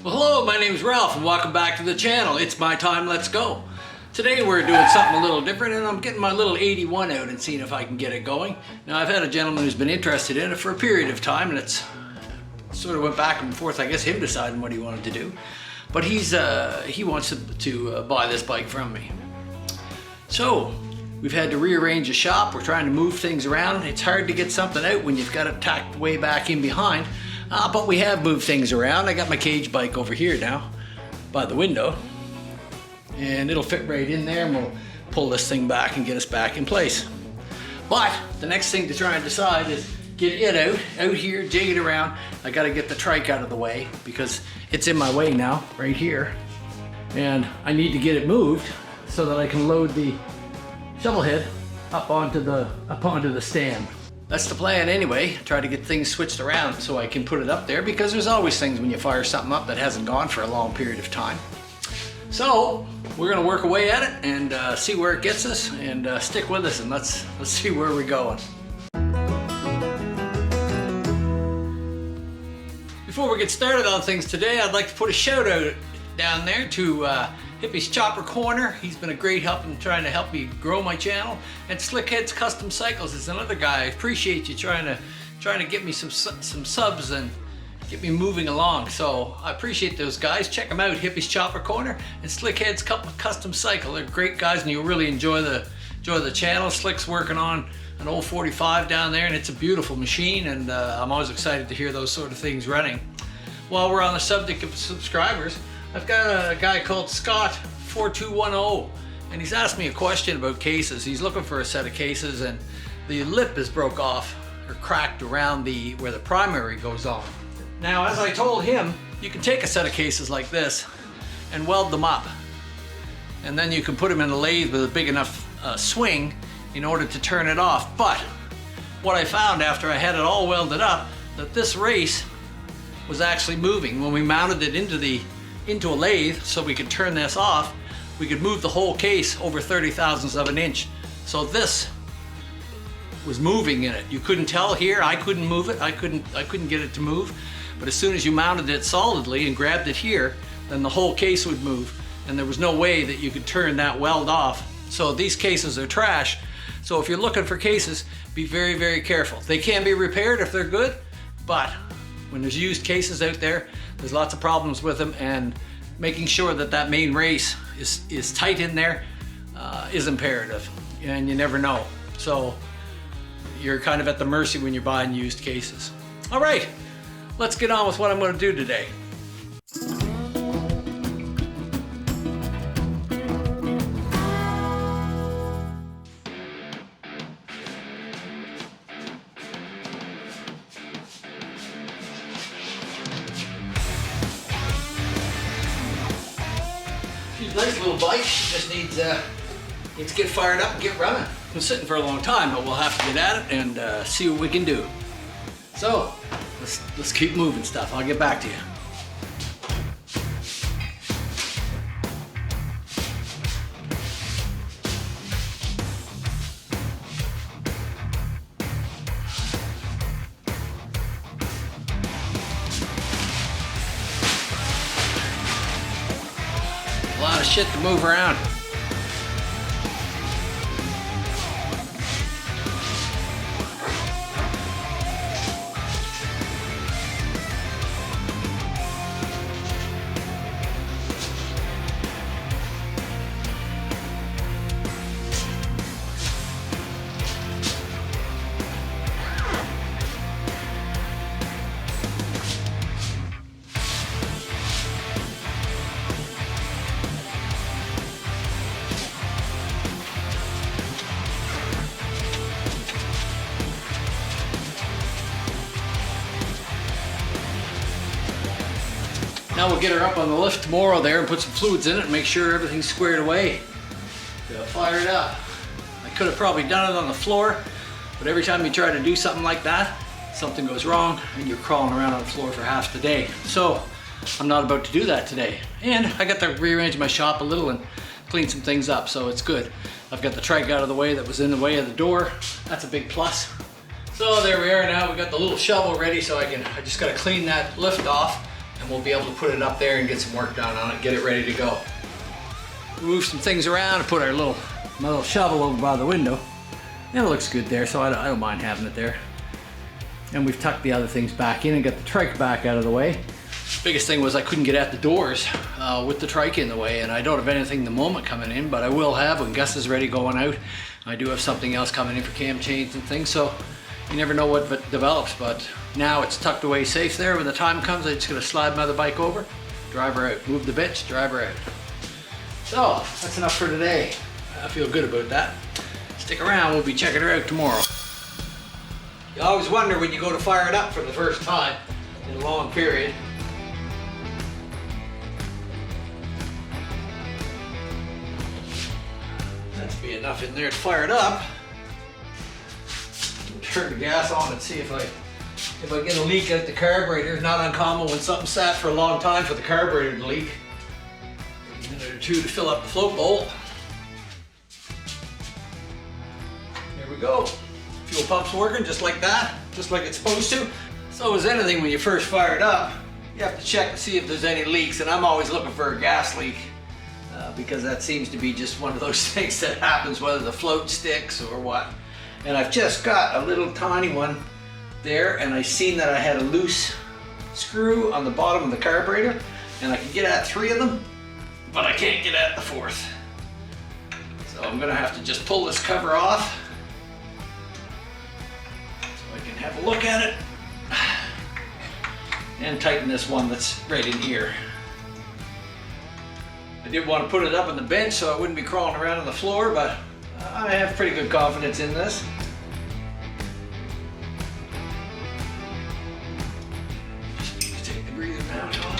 Well, hello, my name's Ralph and welcome back to the channel. It's my time, let's go. Today we're doing something a little different and I'm getting my little 81 out and seeing if I can get it going. Now I've had a gentleman who's been interested in it for a period of time and it's sort of went back and forth, I guess him deciding what he wanted to do. But he wants to buy this bike from me. So we've had to rearrange the shop, we're trying to move things around. It's hard to get something out when you've got it tacked way back in behind. But we have moved things around. I got my cage bike over here now by the window and it'll fit right in there and we'll pull this thing back and get us back in place. But the next thing to try and decide is get it out here, jig it around. I got to get the trike out of the way because it's in my way now right here and I need to get it moved so that I can load the shovel head up onto the stand. That's the plan anyway, try to get things switched around so I can put it up there because there's always things when you fire something up that hasn't gone for a long period of time. So we're gonna work away at it and see where it gets us and stick with us and let's see where we're going. Before we get started on things today, I'd like to put a shout out down there to Hippie's Chopper Corner. He's been a great help in trying to help me grow my channel. And Slickhead's Custom Cycles is another guy. I appreciate you trying to get me some subs and get me moving along. So I appreciate those guys. Check them out, Hippie's Chopper Corner and Slickhead's Custom Cycle. They're great guys and you'll really enjoy the channel. Slick's working on an old 45 down there and it's a beautiful machine and I'm always excited to hear those sort of things running. While we're on the subject of subscribers, I've got a guy called Scott4210 and he's asked me a question about cases. He's looking for a set of cases and the lip is broke off or cracked around where the primary goes on. Now, as I told him, you can take a set of cases like this and weld them up. And then you can put them in a lathe with a big enough swing in order to turn it off. But what I found after I had it all welded up, that this race was actually moving. When we mounted it into a lathe so we could turn this off, we could move the whole case over 30,000ths of an inch. So this was moving in it. You couldn't tell here, I couldn't move it, I couldn't get it to move. But as soon as you mounted it solidly and grabbed it here, then the whole case would move and there was no way that you could turn that weld off. So these cases are trash. So if you're looking for cases, be very, very careful. They can be repaired if they're good, but when there's used cases out there, there's lots of problems with them and making sure that that main race is tight in there is imperative and you never know. So you're kind of at the mercy when you're buying used cases. All right, let's get on with what I'm going to do today. Nice little bike, just needs to get fired up and get running. It's been sitting for a long time, but we'll have to get at it and see what we can do. So, let's keep moving stuff. I'll get back to you. A lot of shit to move around. Now we'll get her up on the lift tomorrow there and put some fluids in it and make sure everything's squared away. Fire it up. I could have probably done it on the floor, but every time you try to do something like that, something goes wrong and you're crawling around on the floor for half the day. So I'm not about to do that today. And I got to rearrange my shop a little and clean some things up, so it's good. I've got the trike out of the way that was in the way of the door. That's a big plus. So there we are now. We got the little shovel ready, so I just got to clean that lift off and we'll be able to put it up there and get some work done on it, get it ready to go. Move some things around and put my little shovel over by the window. And it looks good there, so I don't mind having it there. And we've tucked the other things back in and got the trike back out of the way. Biggest thing was I couldn't get at the doors with the trike in the way, and I don't have anything at the moment coming in, but I will have when Gus is ready going out. I do have something else coming in for cam chains and things, so you never know what develops, but now it's tucked away safe there. When the time comes, I'm just gonna slide my other bike over, drive her out, move the bitch, drive her out. So, that's enough for today. I feel good about that. Stick around, we'll be checking her out tomorrow. You always wonder when you go to fire it up for the first time in a long period. That'd be enough in there to fire it up. Turn the gas on and see if I get a leak out the carburetor. Not uncommon when something sat for a long time for the carburetor to leak. A minute or two to fill up the float bowl. There we go. Fuel pump's working just like that, just like it's supposed to. So as anything, when you first fire it up, you have to check to see if there's any leaks, and I'm always looking for a gas leak because that seems to be just one of those things that happens whether the float sticks or what. And I've just got a little tiny one there, and I seen that I had a loose screw on the bottom of the carburetor, and I can get at 3 of them, but I can't get at the 4th. So I'm gonna have to just pull this cover off so I can have a look at it and tighten this one that's right in here. I did want to put it up on the bench so I wouldn't be crawling around on the floor, but I have pretty good confidence in this. Just take the breather mount off.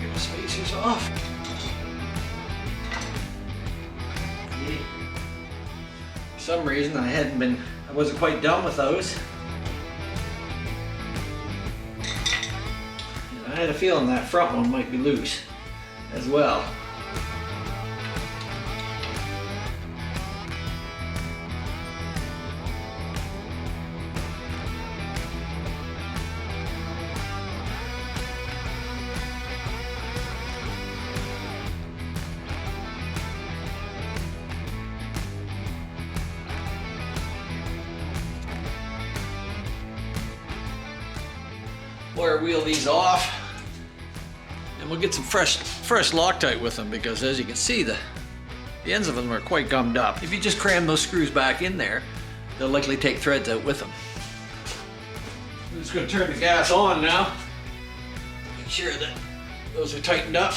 Get the spacers off. For some reason I wasn't quite done with those. And I had a feeling that front one might be loose as well. Wire wheel these off, and we'll get some fresh Loctite with them, because as you can see the ends of them are quite gummed up. If you just cram those screws back in there, they'll likely take threads out with them. I'm just going to turn the gas on now, make sure that those are tightened up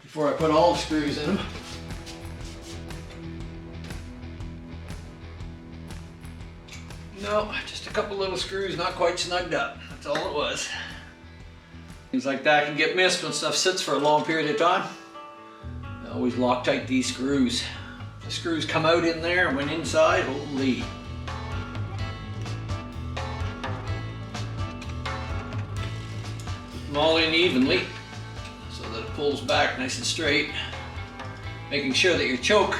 before I put all the screws in them. No, just a couple little screws not quite snugged up. That's all it was. Things like that can get missed when stuff sits for a long period of time. I always Loctite these screws. The screws come out in there and went inside, holy. Put them all in evenly so that it pulls back nice and straight. Making sure that your choke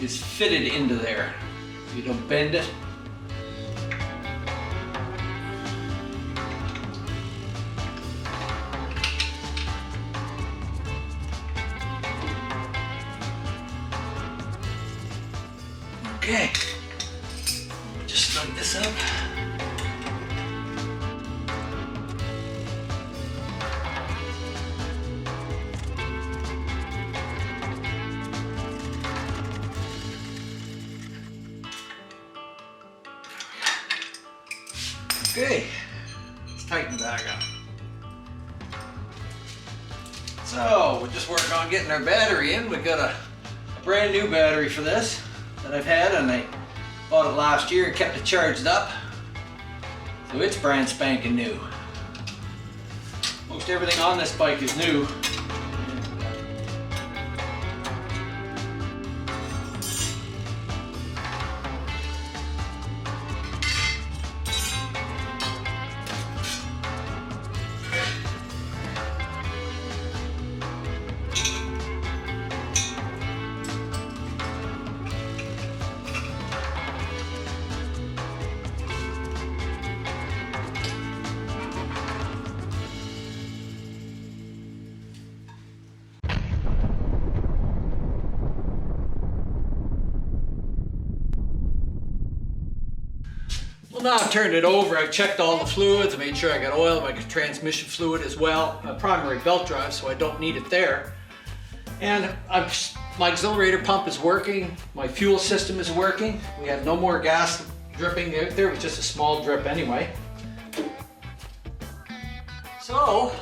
is fitted into there so you don't bend it. Okay, just snug this up. Okay, let's tighten back up. So, we'll just work on getting our battery in. We've got a brand new battery for this that I've had, and I bought it last year and kept it charged up. So it's brand spanking new. Most everything on this bike is new. Well, now I've turned it over. I've checked all the fluids. I made sure I got oil, my transmission fluid as well. A primary belt drive, so I don't need it there. And my accelerator pump is working. My fuel system is working. We have no more gas dripping. There was just a small drip anyway. So,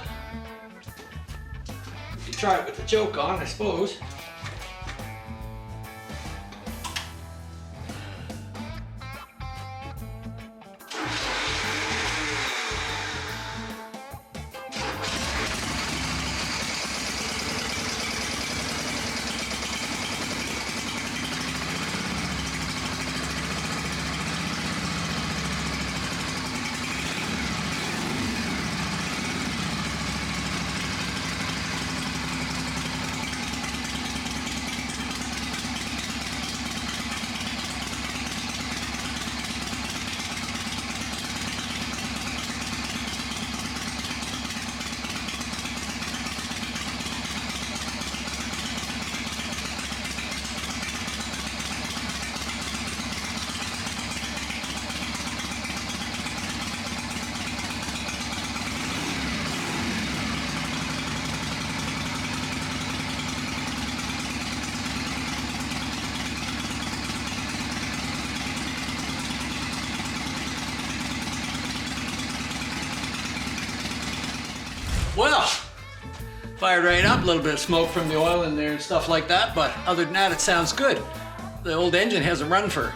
we could try it with the choke on, I suppose. Well, fired right up, a little bit of smoke from the oil in there and stuff like that, but other than that, it sounds good. The old engine hasn't run for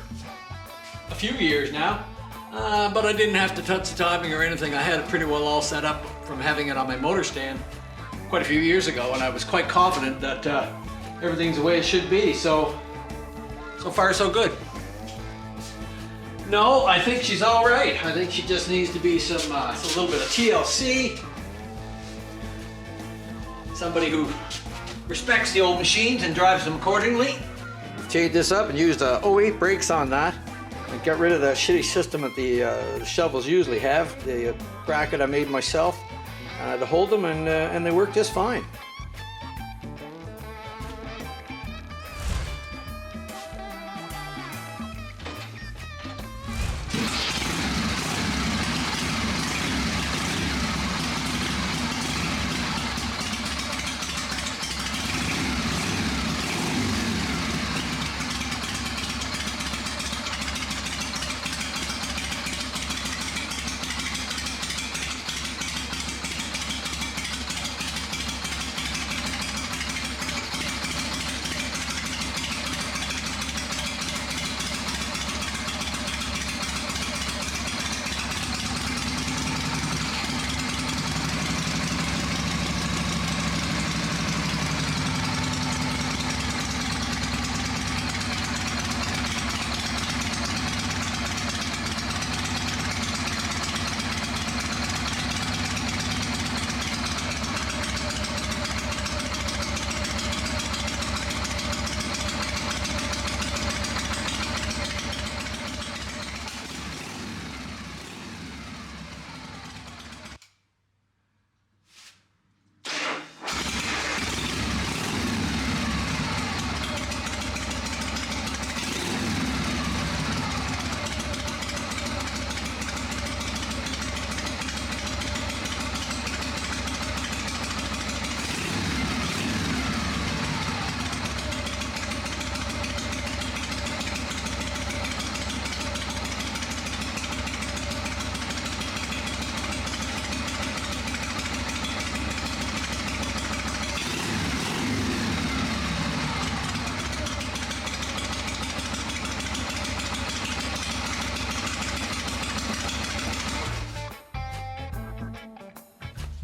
a few years now, but I didn't have to touch the topping or anything. I had it pretty well all set up from having it on my motor stand quite a few years ago, and I was quite confident that everything's the way it should be, so far so good. No, I think she's all right. I think she just needs to be a little bit of TLC. Somebody who respects the old machines and drives them accordingly. Changed this up and used 08 brakes on that. And got rid of the shitty system that the shovels usually have. The bracket I made myself to hold them, and they work just fine.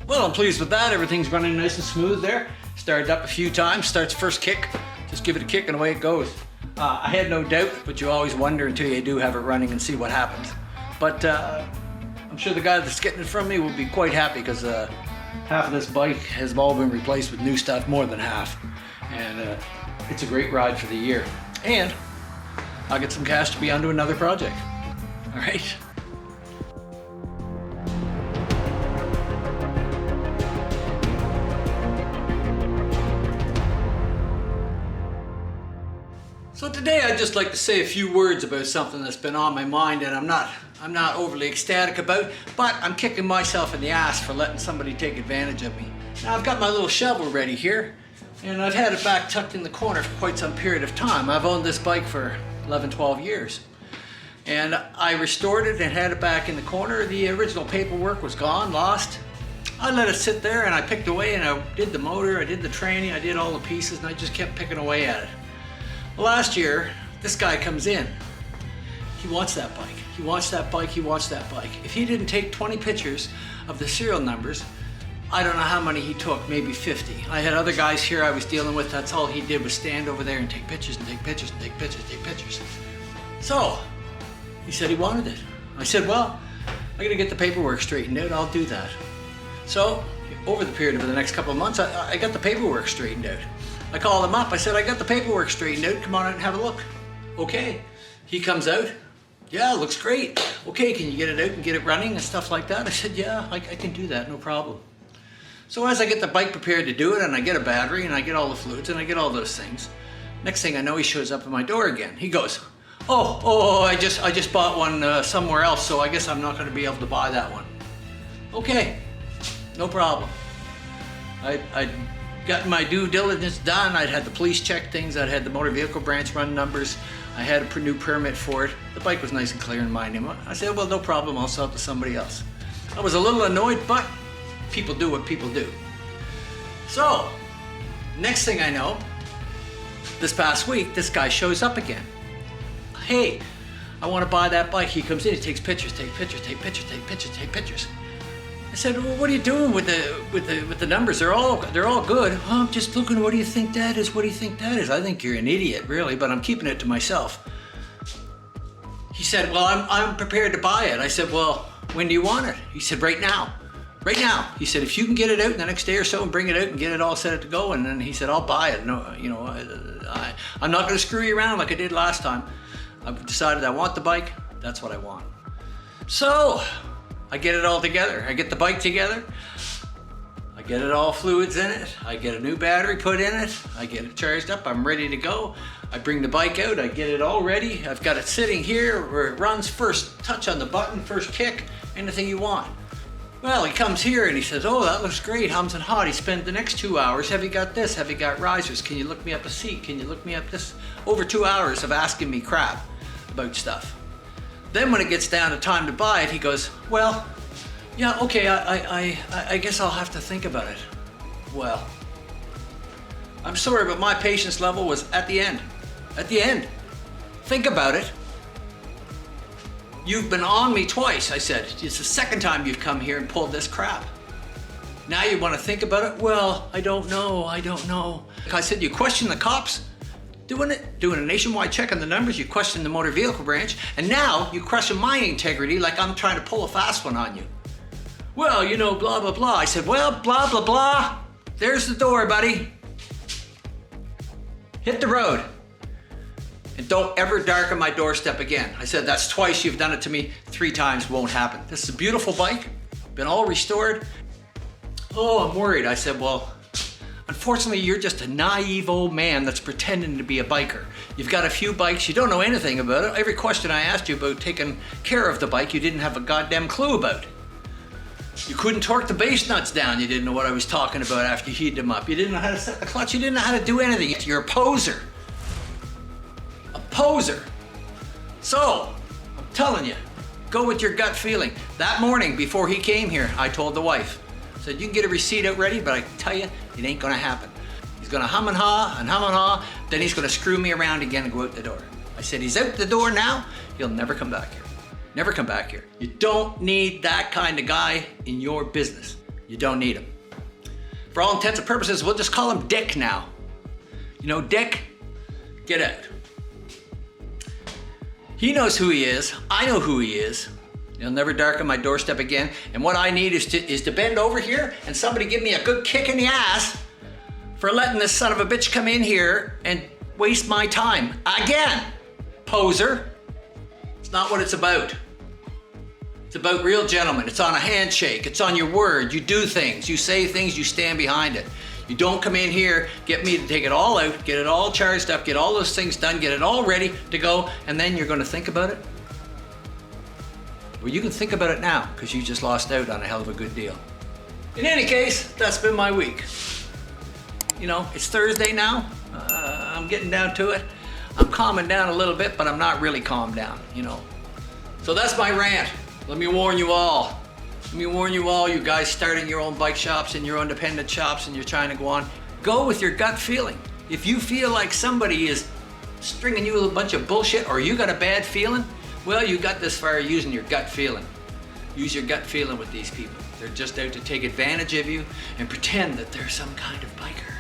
Well, I'm pleased with that. Everything's running nice and smooth there. Started up a few times, starts first kick. Just give it a kick and away it goes. I had no doubt, but you always wonder until you do have it running and see what happens. But I'm sure the guy that's getting it from me will be quite happy because half of this bike has all been replaced with new stuff, more than half. And it's a great ride for the year. And I'll get some cash to be onto another project. All right. So today I'd just like to say a few words about something that's been on my mind, and I'm not I'm not overly ecstatic about, but I'm kicking myself in the ass for letting somebody take advantage of me. Now I've got my little shovel ready here, and I've had it back tucked in the corner for quite some period of time. I've owned this bike for 11, 12 years. And I restored it and had it back in the corner. The original paperwork was gone, lost. I let it sit there and I picked away and I did the motor, I did the training, I did all the pieces, and I just kept picking away at it. Last year, this guy comes in. He wants that bike. He wants that bike, he wants that bike. If he didn't take 20 pictures of the serial numbers, I don't know how many he took, maybe 50. I had other guys here I was dealing with, that's all he did was stand over there and take pictures and take pictures and take pictures and take pictures. So, he said he wanted it. I said, well, I gotta get the paperwork straightened out, I'll do that. So, over the period of the next couple of months, I got the paperwork straightened out. I called him up, I said, I got the paperwork straightened out, come on out and have a look. Okay, he comes out. Yeah, looks great. Okay, can you get it out and get it running and stuff like that? I said, yeah, I can do that, no problem. So as I get the bike prepared to do it, and I get a battery, and I get all the fluids, and I get all those things, next thing I know, he shows up at my door again. He goes, oh, I just bought one somewhere else, so I guess I'm not gonna be able to buy that one. Okay, no problem. I'd gotten my due diligence done. I'd had the police check things. I'd had the motor vehicle branch run numbers. I had a new permit for it. The bike was nice and clear in my name. I said, well, no problem, I'll sell it to somebody else. I was a little annoyed, but people do what people do. So, next thing I know, this past week, this guy shows up again. Hey, I want to buy that bike. He comes in, he takes pictures, take pictures, take pictures, take pictures, take pictures. I said, well, what are you doing with the numbers? They're all good. Oh, I'm just looking. What do you think that is? What do you think that is? I think you're an idiot, really, but I'm keeping it to myself. He said, well, I'm prepared to buy it. I said, well, when do you want it? He said, right now. Right now. He said, if you can get it out in the next day or so and bring it out and get it all set to go, and then he said, I'll buy it. No, you know, I'm not going to screw you around like I did last time. I've decided I want the bike. That's what I want. So, I get it all together. I get the bike together. I get it all fluids in it. I get a new battery put in it. I get it charged up. I'm ready to go. I bring the bike out. I get it all ready. I've got it sitting here where it runs. First touch on the button, first kick, anything you want. Well, he comes here and he says, oh, that looks great, hums and hot. He spent the next 2 hours. Have you got this? Have you got risers? Can you look me up a seat? Can you look me up this? Over 2 hours of asking me crap about stuff. Then when it gets down to time to buy it, he goes, well, yeah, okay, I guess I'll have to think about it. Well, I'm sorry, but my patience level was at the end. At the end. Think about it. You've been on me twice, I said. It's the second time you've come here and pulled this crap. Now you want to think about it? Well, I don't know. I said, you question the cops? Doing a nationwide check on the numbers, you question the motor vehicle branch, and now you question my integrity like I'm trying to pull a fast one on you. Well, you know, blah, blah, blah. I said, well, blah, blah, blah. There's the door, buddy. Hit the road. And don't ever darken my doorstep again. I said, that's twice you've done it to me, 3 times won't happen. This is a beautiful bike, been all restored. Oh, I'm worried. I said, well, unfortunately, you're just a naive old man that's pretending to be a biker. You've got a few bikes, you don't know anything about it. Every question I asked you about taking care of the bike, you didn't have a goddamn clue about. You couldn't torque the base nuts down, you didn't know what I was talking about after you heated them up. You didn't know how to set the clutch, you didn't know how to do anything. You're a poser. A poser. So, I'm telling you, go with your gut feeling. That morning before he came here, I told the wife, I said, you can get a receipt out ready, but I can tell you, it ain't gonna happen. He's gonna hum and haw, then he's gonna screw me around again and go out the door. I said, he's out the door now, he'll never come back here. Never come back here. You don't need that kind of guy in your business. You don't need him. For all intents and purposes, we'll just call him Dick now. You know, Dick, get out. He knows who he is, I know who he is. He'll never darken my doorstep again. And what I need is to bend over here and somebody give me a good kick in the ass for letting this son of a bitch come in here and waste my time. Again, poser. It's not what it's about. It's about real gentlemen. It's on a handshake. It's on your word. You do things. You say things. You stand behind it. You don't come in here, get me to take it all out, get it all charged up, get all those things done, get it all ready to go, and then you're going to think about it? Well, you can think about it now because you just lost out on a hell of a good deal. In any case, that's been my week. You know, it's Thursday now. I'm getting down to it. I'm calming down a little bit, but I'm not really calmed down, you know. So that's my rant. Let me warn you all. Let me warn you all, you guys starting your own bike shops and your own independent shops and you're trying to go on. Go with your gut feeling. If you feel like somebody is stringing you with a bunch of bullshit or you got a bad feeling, well, you got this far using your gut feeling. Use your gut feeling with these people. They're just out to take advantage of you and pretend that they're some kind of biker.